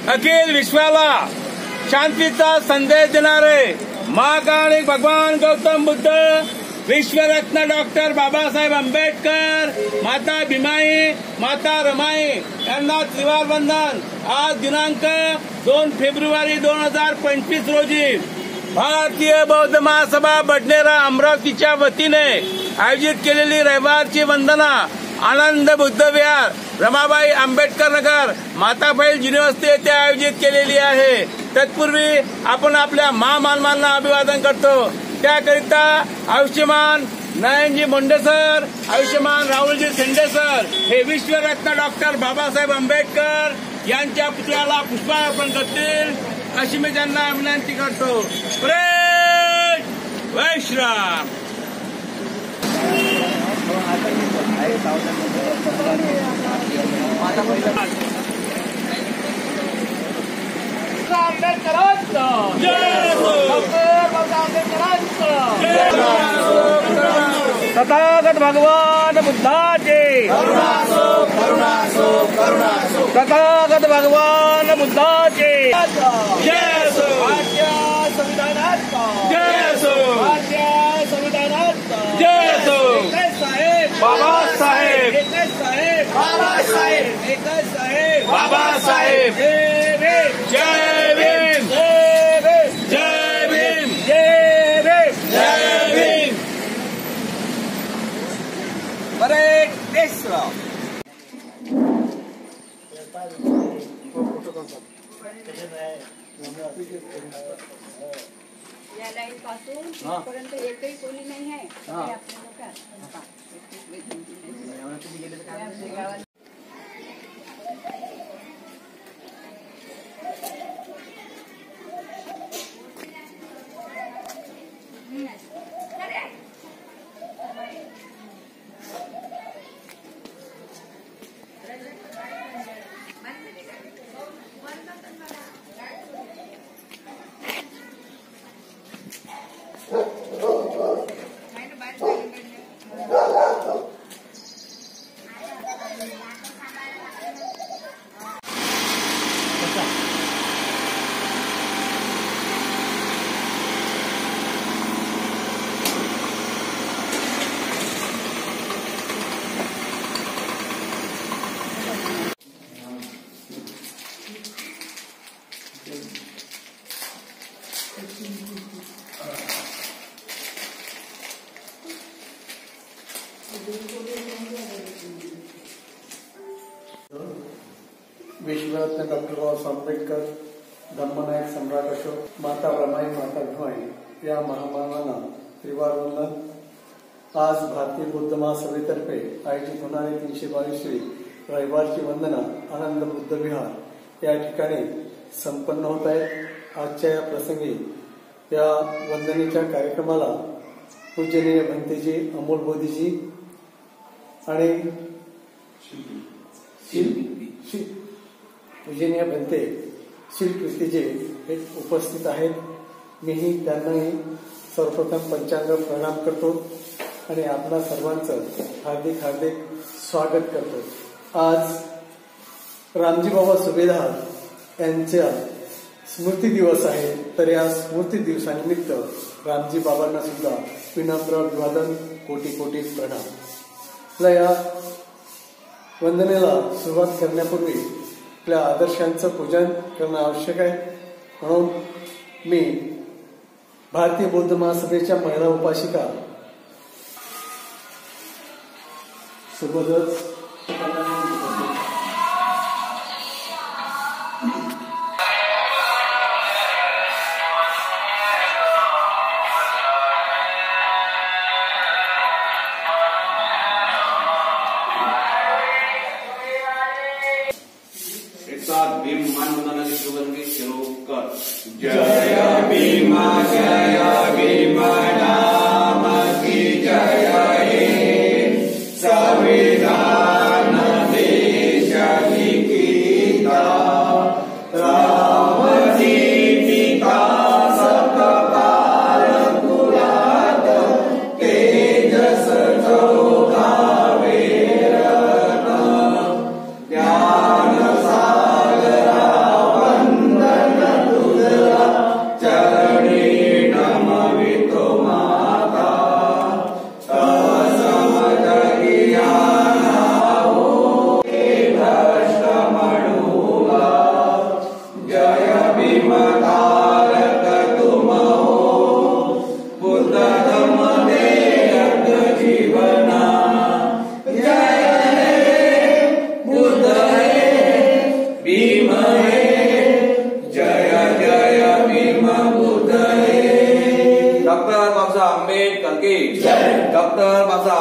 अखिल विश्वाला शांतीचा संदेश देणारे महाकाल भगवान गौतम बुद्ध, विश्वरत्न डॉक्टर बाबासाहेब आंबेडकर, माता भीमाई, माता रमाई यांना त्रिवार वंदन। आज दिनांक 2 फेब्रुवारी 2025 रोजी भारतीय बौद्ध महासभा बडनेरा अमरावतीच्या वतीने आयोजित केलेली रविवारची वंदना आनंद बुद्ध विहार, रमाबाई आंबेडकर नगर, माताफैल युनिव्हर्सिटी येथे आयोजित केलेली आहे। तत्पूर्वी आपण आपल्या महामानवांना अभिवादन करतो। त्याकरिता आयुष्यमान नयनजी मुंडे सर, आयुष्यमान राहुलजी शेंडे सर हे विश्वरत्न डॉक्टर बाबासाहेब आंबेडकर यांच्या पुतळ्याला पुष्पार्पण करतील अशी मी त्यांना विनंती करतो। जय वैश्राम। तथागत भगवान बुद्धाचे, तथागत भगवान बुद्धाचे जय सो। भारतीय संविधानाचा जय सो, भारतीय संविधानाचा जय सो। बाबासाहेब, बाबासाहेब, बाबासाहेब, जय भीम, जय भीम, जय भीम, जय भीम, जय भीम। हरे कृष्ण। या लाईन पासून पर्यंत एकही कोणी नाही आहे आपल्या विश्वरत्न डॉक्टर बाबासाहेब आंबेडकर, धम्मनायक सम्राट अशोक, माता रमाई, माता भीमाई या महामानवांना त्रिवार वंदन। आज भारतीय बौद्ध महासभेतर्फे आयोजित होणारी 322वी रविवारची वंदना आनंद बुद्ध विहार या ठिकाणी संपन्न होत आहे। आजच्या या प्रसंगी या वंदनेच्या कार्यक्रमाला पूजनीय भंतेजी अमोल बोधीजी आणि पूजनीय भंते शिलकृतीजी हे उपस्थित आहेत। मीही त्यांनाही सर्वप्रथम पंचांग प्रणाम करतो आणि आपणा सर्वांचं हार्दिक हार्दिक स्वागत करतो। आज रामजी बाबा सुभेदार यांचा स्मृती दिवस आहे, तर या स्मृती दिवसानिमित्त रामजी बाबांना सुद्धा विनम्र अभिवादन, कोटी कोटी प्रणाम। आपल्या या वंदनेला सुरुवात करण्यापूर्वी आपल्या आदर्शांचं पूजन करणं आवश्यक आहे, म्हणून मी भारतीय बौद्ध महासभेच्या महिला उपासिका सोबतच भीम मानवंदनाची सुगंधी शिरोकर। जय भीमा, जय भीमा नाम की जय हे संविधान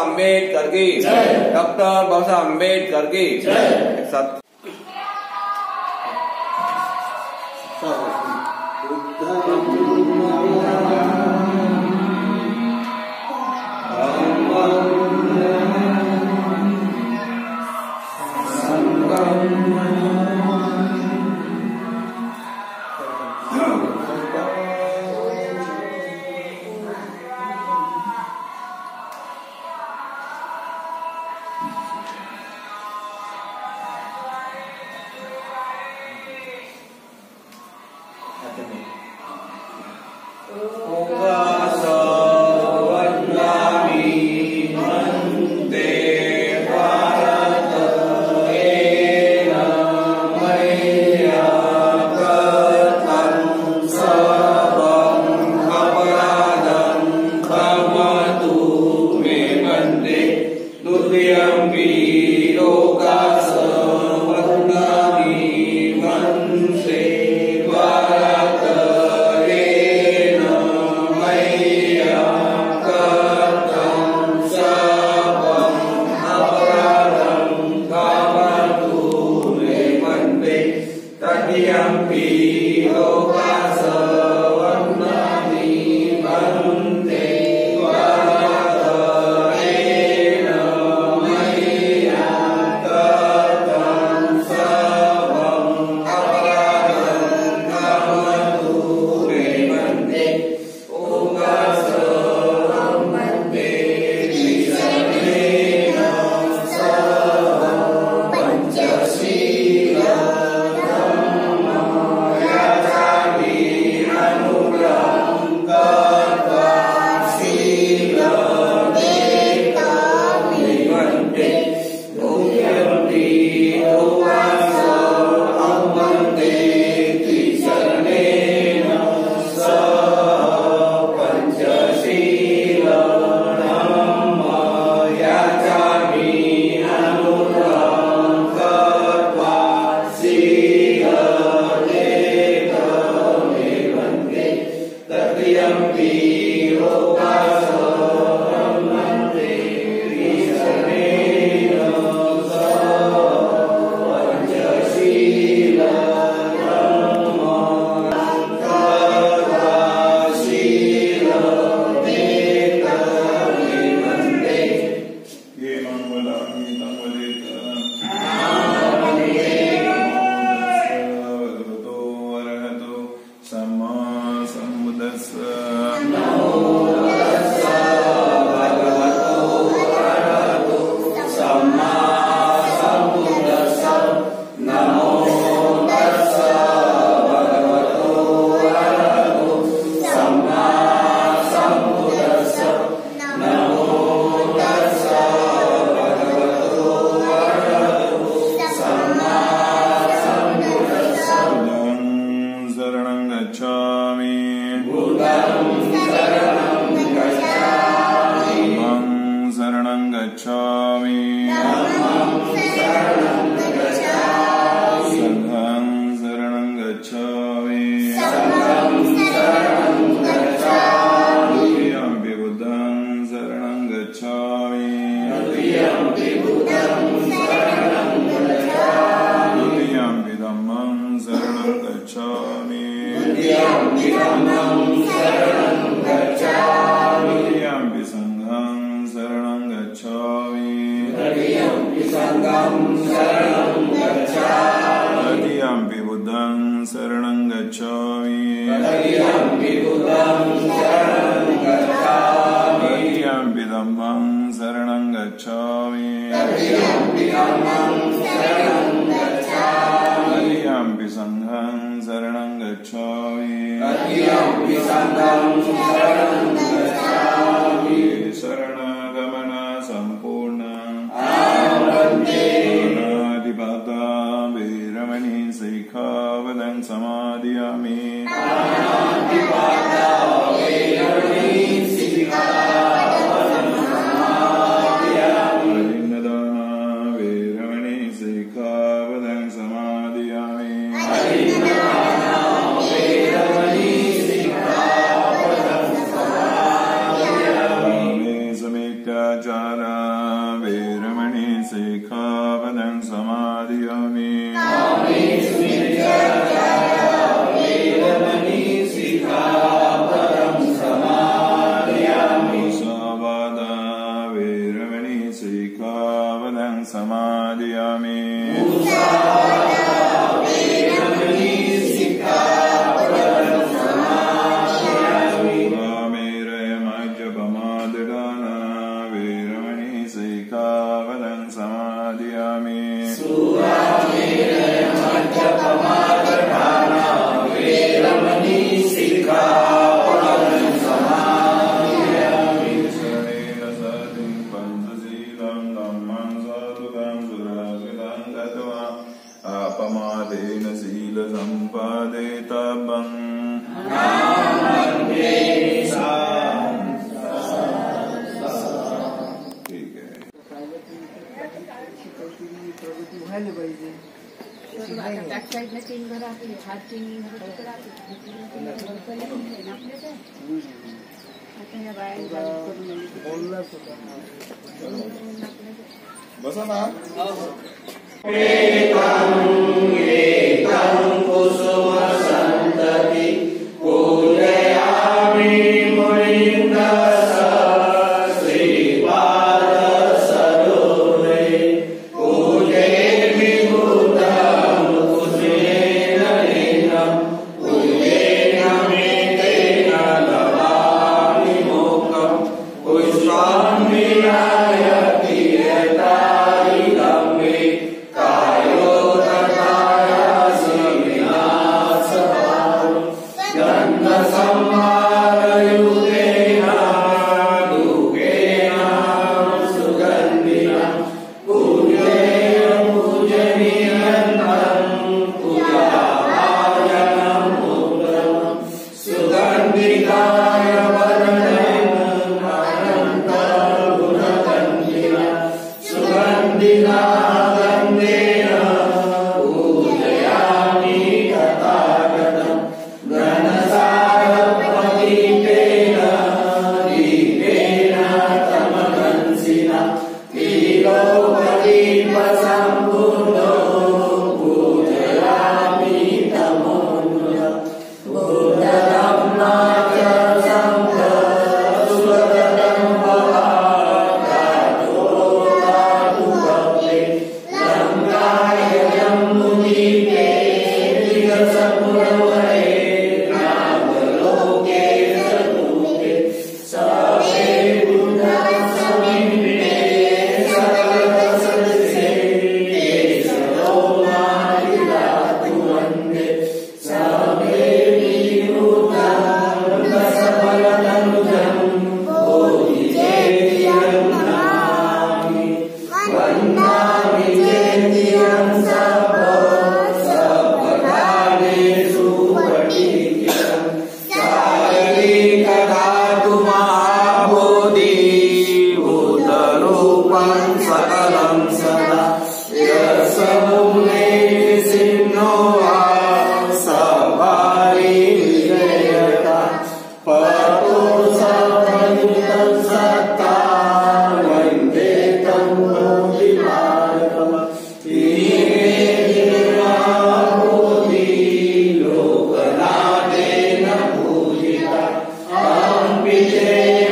अम्बेडकर की डॉक्टर बाबा साहब अम्बेडकर की एक साथ Jara सिक्खापदं समादयामि मुसावादा वीरमणि सिक्खापदं समादयामि अपमादेन शील संपादितव्यम् ठीक है प्रगती व्हायला पाहिजे. बॅक साईडला 3 घरं आपली, हात 3 घरं तिकडे आपली. आता ह्या बाया बोललाच होता. बसा ना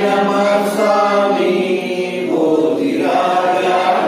Namaskami Bodhiraja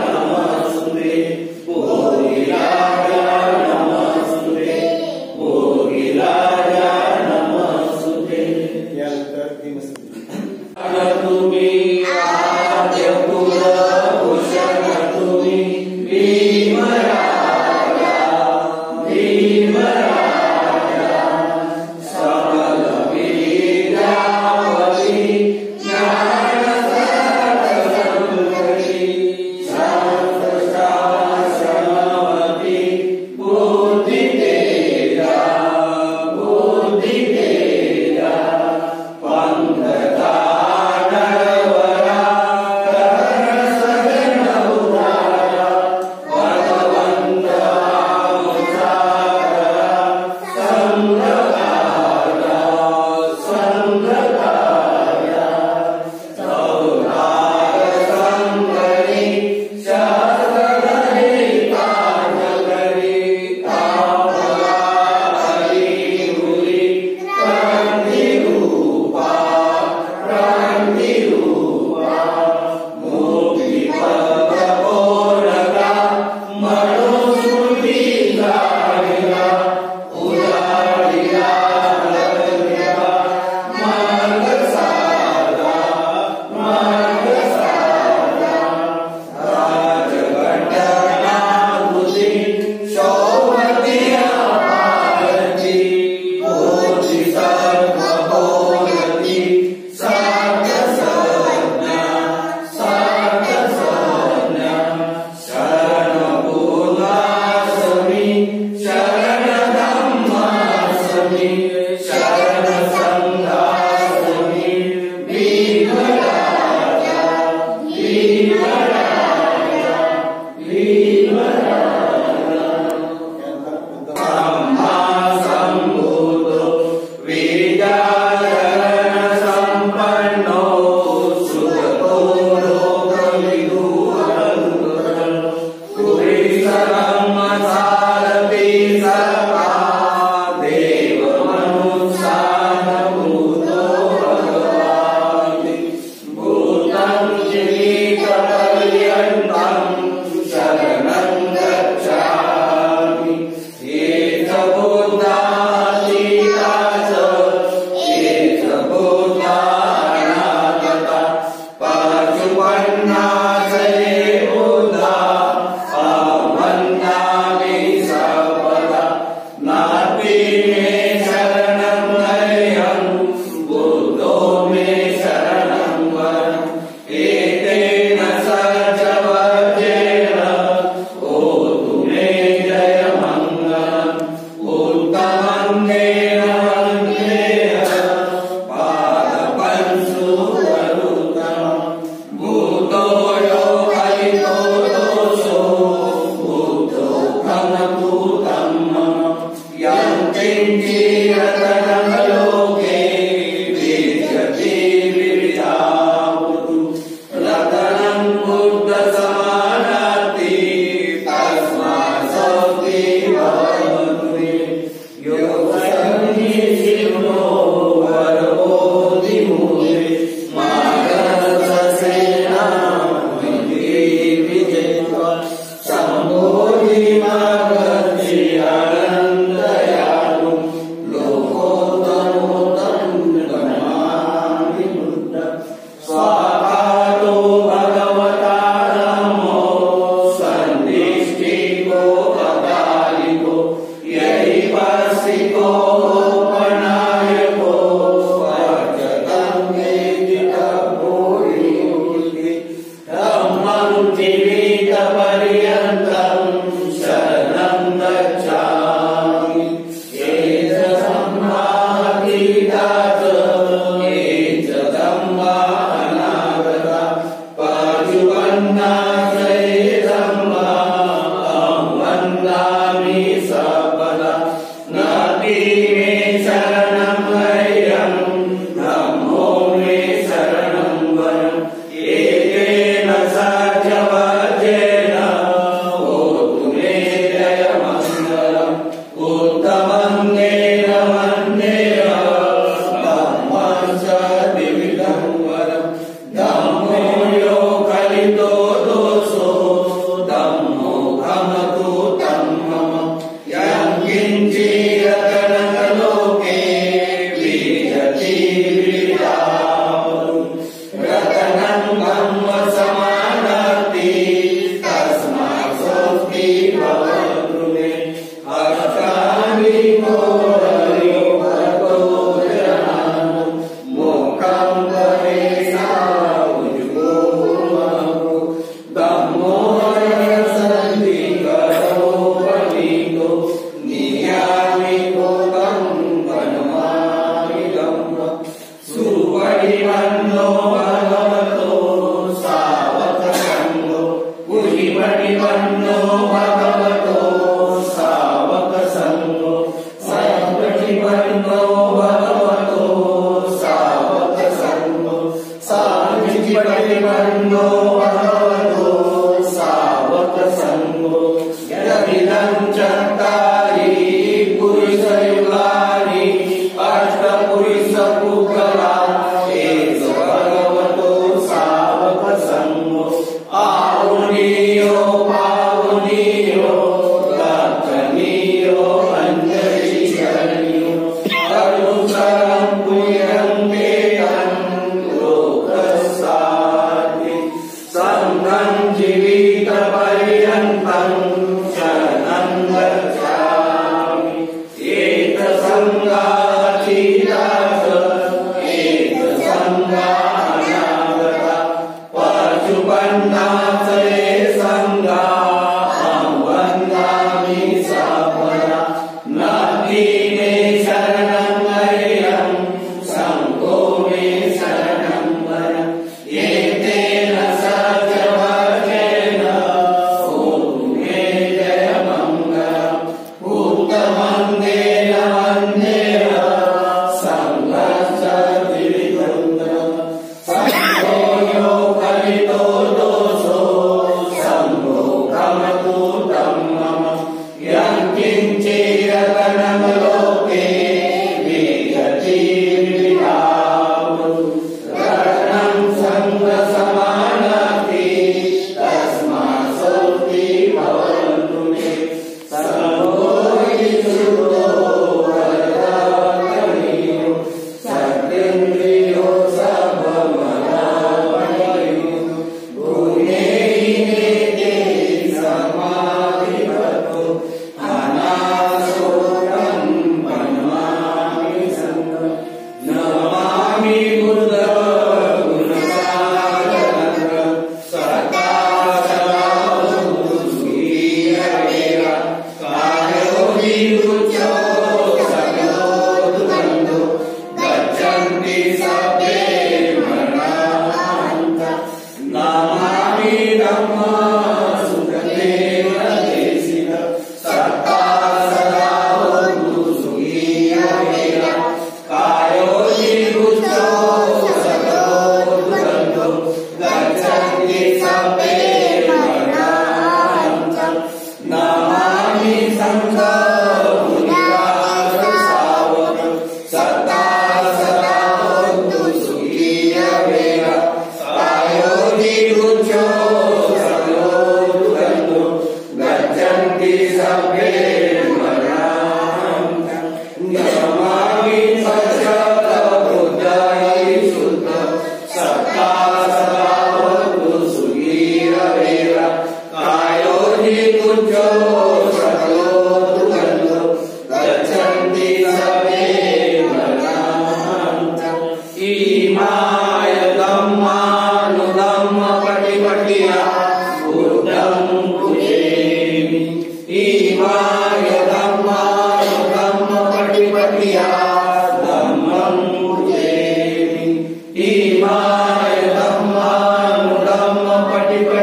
Yeah.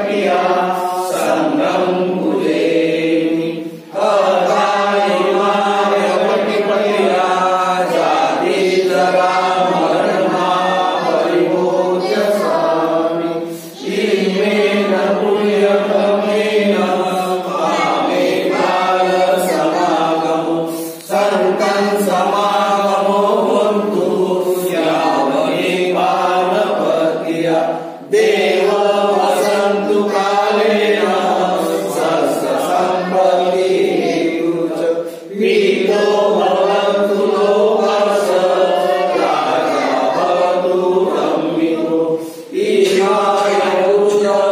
पटिया संगम पूजेमि कथायिमाय पटिपटिया जाति जरा मरणा परिभूत्य स्वामी इमेन पुण्यकमेन मामे काल समागमो संतं समागमो होन्तु यावने पारपत्या देव वसन्तु कालेन सस्य सम्पत्तिः च पीतो भवन्तु लोकस्य राजा भवतु रम्मितो ईशाय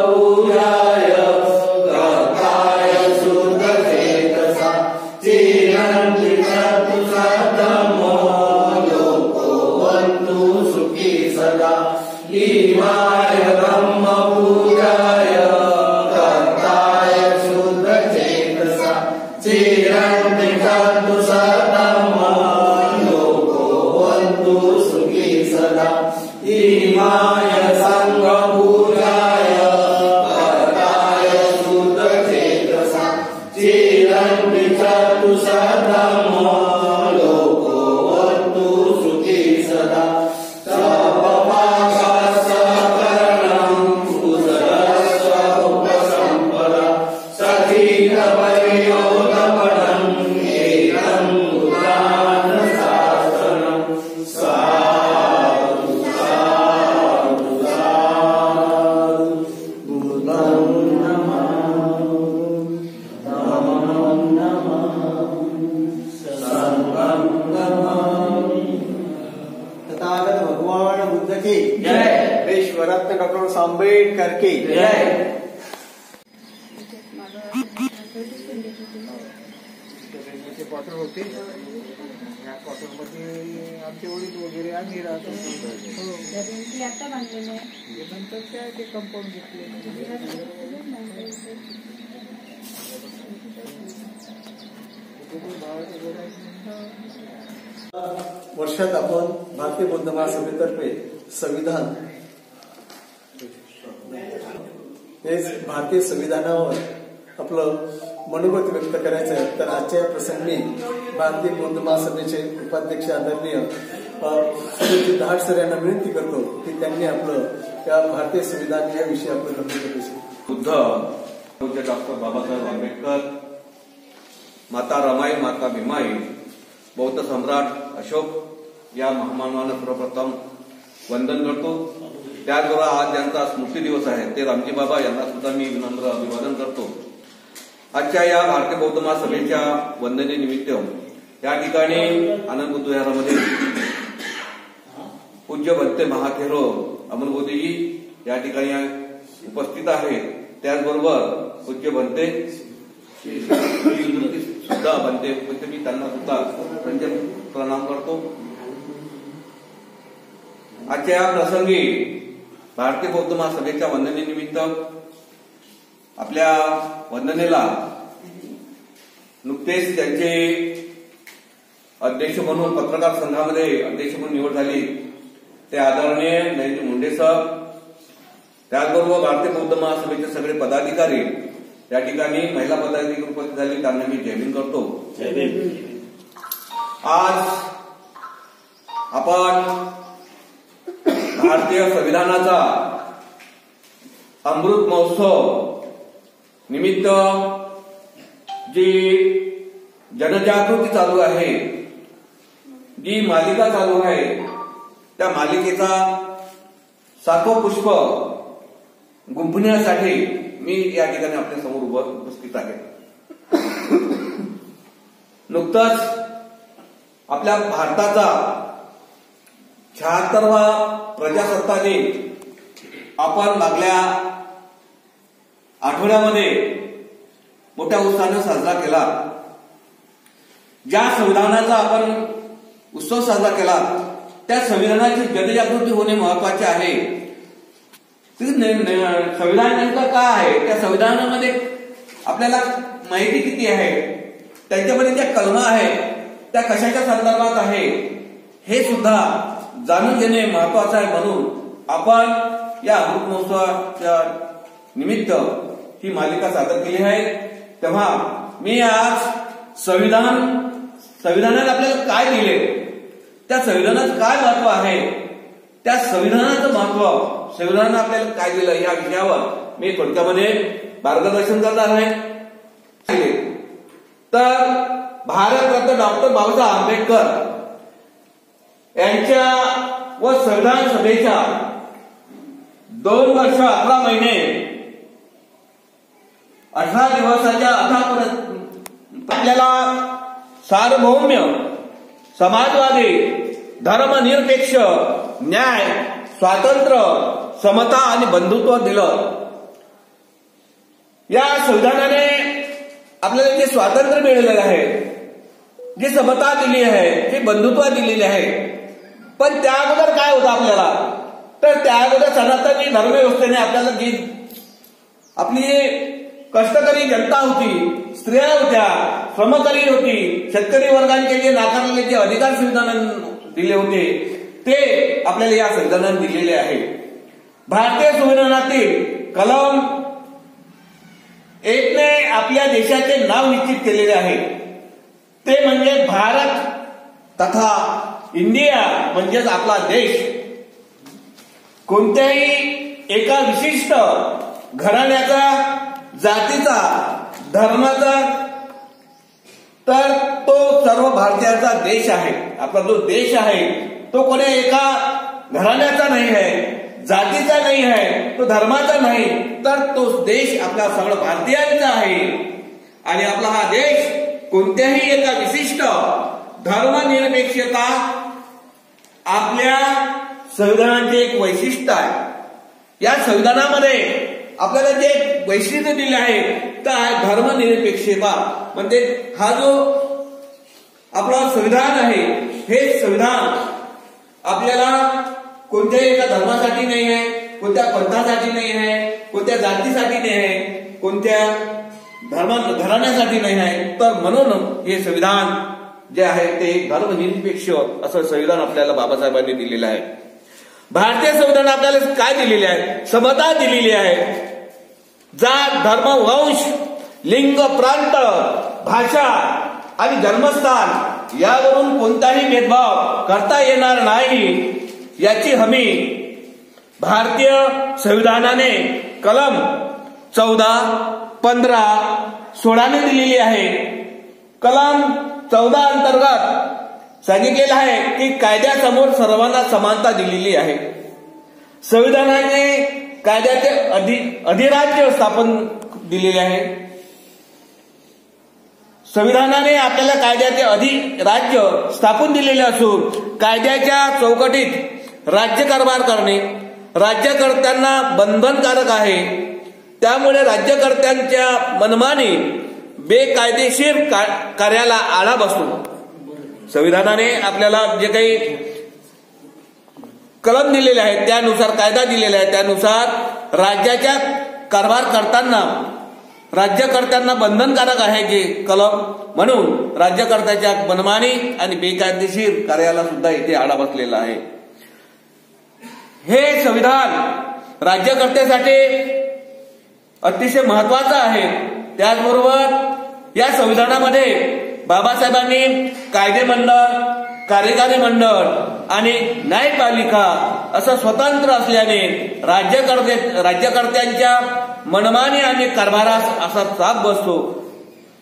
पूजाय कर्ताय शुद्धचेतसा चिरन्ति चतु सद्धम्मो लोको वन्तु सुखी सदा ईमाय ब्रह्म पूजाय कर्ताय शुद्धचेतसा चिरन्ति चतु सद्धम्मो लोको वन्तु सुखी सदा ईमाय संघ पूजाय कर्ताय शुद्धचेतसा चिरन्ति चतु सद्धम्मो लोको वन्तु सुखी सदा सपपाकसकरणं कुशलस्य उपसम्पदा सखीकवयोगपदं एनं पुराणशास्त्रं साधु साधु साधु बुद्धं नमामि धम्मं नमामि संघं नमामि तथागत भगवान बुद्ध की जय विश्वरत्न डॉक्टर आंबेडकर की जय रेल्वेचे क्वार्टर होते या क्वार्टर मध्ये आमचे वडील वगैरे आम्ही राहतो आता बांधलेलं आहे नंतर काय ते कंपाऊंड घेतले भावाचं घर आहे वर्षात आपण भारतीय बौद्ध महासभेतर्फे संविधान हे भारतीय संविधानावर आपलं मनोगत व्यक्त करायचं आहे. तर आजच्या या प्रसंगी भारतीय बौद्ध महासभेचे उपाध्यक्ष आदरणीय सुनील दहाड सर यांना विनंती करतो की त्यांनी आपलं या भारतीय संविधान या विषयी आपलं वक्तव्य असेल. बुद्ध पूज्य डॉक्टर बाबासाहेब आंबेडकर माता रमाई माता भीमाई बौद्ध सम्राट अशोक या महामानवांना सर्वप्रथम वंदन करतो. त्याचबरोबर आज ज्यांचा स्मृती दिवस आहे ते रामजी बाबा यांना सुद्धा मी विनम्र अभिवादन करतो. आजच्या या भारतीय बौद्ध महासभेच्या वंदनेनिमित्त या ठिकाणी आनंद बुद्ध विहारामध्ये पूज्य भंते महाथेरो अमरबोधीजी या ठिकाणी उपस्थित आहेत. त्याचबरोबर पूज्य भंते सुद्धा बनते मी त्यांना सुद्धा म्हणजे प्रणाम करतो. आजच्या या प्रसंगी भारतीय बौद्ध महासभेच्या वंदनेनिमित्त आपल्या वंदनेला नुकतेच त्यांचे अध्यक्ष म्हणून पत्रकार संघामध्ये अध्यक्ष म्हणून निवड झाली ते आदरणीय नरेंद्र मुंडे साहेब, त्याचबरोबर भारतीय बौद्ध महासभेचे सगळे पदाधिकारी या ठिकाणी महिला पदाधिकारी उपस्थित झाले त्यांना मी जय भीम करतो. आज आपण भारतीय संविधानाचा अमृत महोत्सव निमित्त जी जनजागृती चालू आहे, जी मालिका चालू आहे, त्या मालिकेचा 7वं पुष्प गुंफण्यासाठी मी या ठिकाणी आपल्या समोर उपस्थित आहे. नुकताच आपल्या भारताचा 76वा प्रजासत्ताक दिन आपण मागल्या आठवड्यामध्ये मोठ्या उत्साहाने साजरा केला. ज्या संविधानाचा आपण उत्सव साजरा केला त्या संविधानाची जनजागृती होणे महत्वाचे आहे. संविधान नेमकं काय आहे, त्या संविधानामध्ये आपल्याला माहिती किती आहे, त्यांच्यामध्ये ज्या कलमा आहेत त्या कशाच्या संदर्भात आहे हे सुद्धा जाणून घेणे महत्वाचं आहे. म्हणून आपण या अमृत महोत्सवाच्या निमित्त ही मालिका सादर केली आहे। तेव्हा मी आज संविधानाने आपल्याला काय दिले, त्या संविधानाचं काय महत्व आहे, त्या संविधानाचं महत्व, संविधानानं आपल्याला काय दिलं या विषयावर मी थोडक्यामध्ये मार्गदर्शन करणार आहे। तर भारतरत्न डॉक्टर बाबासाहेब आंबेडकर यांच्या व संविधान सभेच्या 2 वर्ष 11 महिने 18 दिवसाच्या अथापर्यंत आपल्याला सार्वभौम्य, समाजवादी, धर्मनिरपेक्ष, न्याय, स्वातंत्र्य, समता आणि बंधुत्व दिलं। या संविधानाने आपल्याला जे स्वातंत्र्य मिळालेलं आहे, जी समता दिली आहे, जी बंधुत्व दिलेली आहे, पण त्या अगोदर काय होतं आपल्याला, तर त्या अगोदर सनातनी धर्मव्यवस्थेने आपल्याला जी आपली कष्टकरी जनता होती, स्त्रिया होत्या, श्रमकरी होती, शेतकरी वर्गांचे जे नाकारलेले जे अधिकार संविधानाने दिले होते ते आपल्याला या संविधानाने दिलेले आहे। भारतीय संविधानातील कलम 1 ने आपल्या देशाचे नाव निश्चित केलेले आहे, ते म्हणजे भारत तथा इंडिया म्हणजेच आपला देश। कोणत्याही एका विशिष्ट घराण्याचा, जातीचा, धर्माचा, तर तो सर्व भारतीयांचा देश आहे। आपला जो देश आहे तो कोणी एका घराण्याचा नाही आहे, जातीचा नाही आहे, तो धर्माचा नाही, तर तो देश आपल्या सगळं भारतीयांचा आहे। आणि आपला हा देश कोणत्याही एका विशिष्ट धर्मनिरपेक्षता आपल्या संविधानाचे एक वैशिष्ट्य आहे। या संविधानामध्ये आपल्याला जे वैशिष्ट्य दिले आहे तर धर्मनिरपेक्षता, म्हणजे हा जो आपला संविधान आहे, हे संविधान आपल्याला कोणत्याही एका धर्मासाठी नाही आहे, कोणत्या पंथासाठी नाही आहे, कोणत्या जातीसाठी नाही आहे, कोणत्या घराण्यासाठी नाही आहे, तर म्हणून हे संविधान जे आहे ते धर्मनिरपेक्ष असं संविधान आपल्याला बाबासाहेबांनी दिलेलं आहे। भारतीय संविधान आपल्याला काय दिलेले आहे, समता दिलेली आहे। जात, धर्म, वंश, लिंग, प्रांत, भाषा आणि जन्मस्थान यावरून कोणताही भेदभाव करता येणार नाही याची हमी भारतीय संविधानाने कलम 14, 15, 16 ने दिलेली आहे। कलम 14 अंतर्गत सांगितलेलं आहे की कायद्यासमोर सर्वांना समानता दिलेली आहे। संविधानाने कायद्याचे अधिराज्य स्थापन दिलेले आहे। संविधानाने आपल्याला कायद्याचे अधिराज्य स्थापन दिलेले असून कायद्याच्या चौकटीत राज्यकारभार करणे राज्यकर्त्यांना बंधनकारक आहे। त्यामुळे राज्यकर्त्यांच्या मनमानी बेकायदेशीर कार्याला आळा बसतो। संविधानाने आपल्याला जे काही कलम दिलेले आहेत त्यानुसार, कायदा दिलेला आहे त्यानुसार राज्याच्या कारभार करताना राज्यकर्त्यांना बंधनकारक आहे जे कलम, म्हणून राज्यकर्त्याच्या मनमानी आणि बेकायदेशीर कार्याला सुद्धा इथे आळा बसलेला आहे। हे संविधान राज्यकर्त्यासाठी अतिशय महत्वाचं आहे। त्याचबरोबर या संविधानामध्ये बाबासाहेबांनी कायदे मंडळ, कार्यकारी मंडळ आणि न्यायपालिका असं स्वतंत्र असल्याने राज्यकर्त्यांच्या मनमानी आणि कारभारास असा चाप बसतो।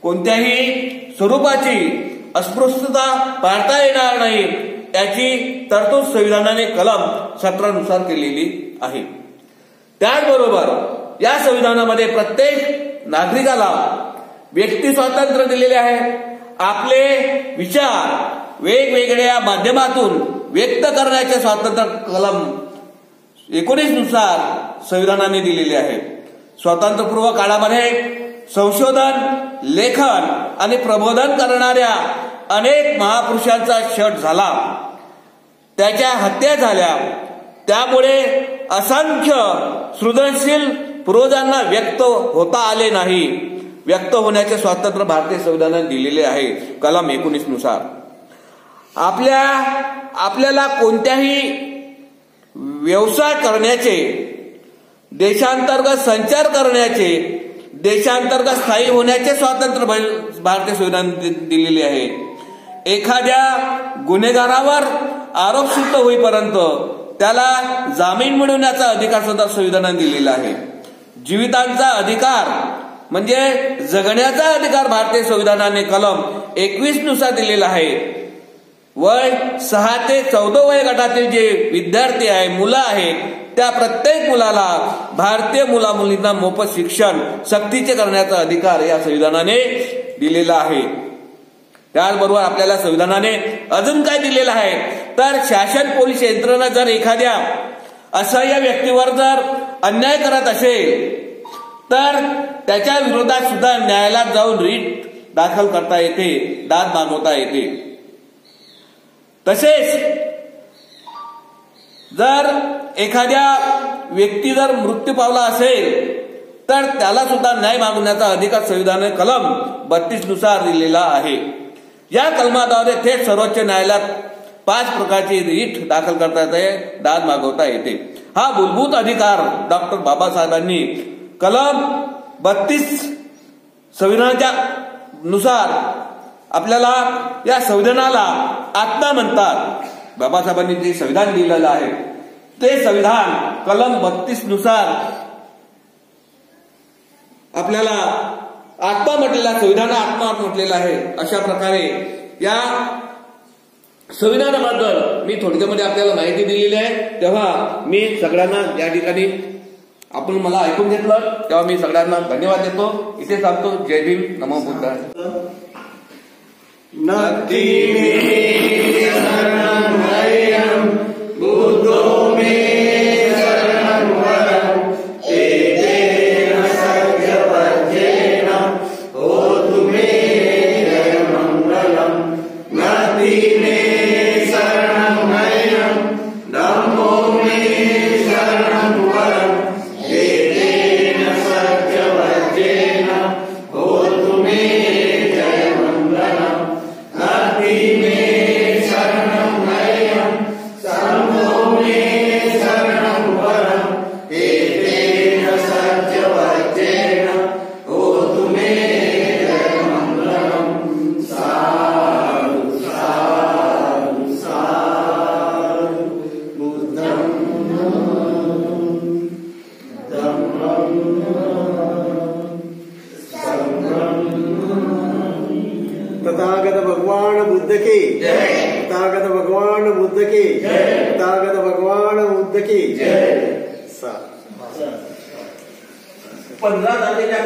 कोणत्याही स्वरूपाची अस्पृश्यता पाळता येणार नाही याची तरतूद संविधानाने कलम 17 नुसार केलेली आहे। त्याचबरोबर या संविधानामध्ये प्रत्येक नागरिकाला व्यक्ती स्वातंत्र्य दिलेले आहे। आपले विचार वेगवेगळ्या माध्यमातून व्यक्त करण्याचे स्वातंत्र्य कलम 19 नुसार संविधानाने दिलेले आहे। स्वातंत्र्यपूर्व काळामध्ये संशोधन, लेखन आणि प्रबोधन करणाऱ्या अनेक महापुरुषांचा शठ झाला, त्याच्या हत्या झाल्या। त्यामुळे असंख्य सृजनशील पूर्वजांना व्यक्त होता आले नाही। व्यक्त होण्याचे स्वातंत्र्य भारतीय संविधानाने दिलेले आहे कलम 19 नुसार। आपल्याला कोणत्याही व्यवसाय करण्याचे, देशांतर्गत संचार करण्याचे, देशांतर्गत स्थायी होण्याचे स्वातंत्र्य भारतीय संविधानाने दिलेले आहे. एखाद्या गुन्हेगारावर आरोप सिद्ध होईपर्यंत त्याला जामीन मिळवण्याचा अधिकार सुद्धा संविधानाने दिलेला आहे. जीवितांचा अधिकार म्हणजे जगण्याचा अधिकार भारतीय संविधानाने कलम 21 नुसार दिलेला आहे. वय 6 ते 14 वय गटातील जे विद्यार्थी आहे, मुलं आहेत, त्या प्रत्येक मुलाला भारतीय मुला मुलींना मोफत शिक्षण सक्तीचे करण्याचा अधिकार या संविधानाने दिलेला आहे. त्याचबरोबर आपल्याला संविधानाने अजून काय दिलेलं आहे तर शासन पोलीस यंत्रणा जर एखाद्या असहाय्य व्यक्तीवर जर अन्याय करत असेल तर त्याच्या विरोधात सुद्धा न्यायालयात जाऊन रीट दाखल करता येते, दाद मागवता येते. तसेच जर एखाद्या व्यक्ती जर मृत्यू पावला असेल तर त्याला सुद्धा न्याय मागण्याचा अधिकार संविधानाने कलम 32 नुसार दिलेला आहे. या कलमाद्वारे थेट सर्वोच्च न्यायालयात 5 प्रकारची रीट दाखल करता येते, दाद मागवता येते. हा मूलभूत अधिकार डॉक्टर बाबासाहेबांनी कलम 32 संविधानाच्या नुसार आपल्याला या संविधानाला आत्मा म्हणतात. बाबासाहेबांनी जे संविधान दिलेलं आहे ते संविधान कलम 32 नुसार आपल्याला आत्मा म्हटलेला, संविधान आत्मा म्हटलेला आहे. अशा प्रकारे या संविधानाबद्दल मी थोडक्यामध्ये आपल्याला माहिती दिलेली आहे. तेव्हा मी सगळ्यांना या ठिकाणी आपण मला ऐकून घेतलं तेव्हा मी सगळ्यांना धन्यवाद देतो. इथे सांगतो जय भीम, नमो बुद्धाय. बुद्धो मे शरणं वरं तेन सत्यवचेन होतु मे जय मंगलम्. नदी मे शरणं नयनं धम्मो मे शरणं वरं तेन सत्यवचेन होतु मे जय मंगलम्. नदी मे शरणं नयनं धम्मो मे शरणं वरं तेन सत्यवचेन होतु मे जय मंगलम्. साधु साधु साधु. बुद्धं धम्मं संघं. तथागत भगवान बुद्ध की जय. तथागत भगवान बुद्ध की जय. तथागत भगवान बुद्ध की जय. 15 तारखेच्या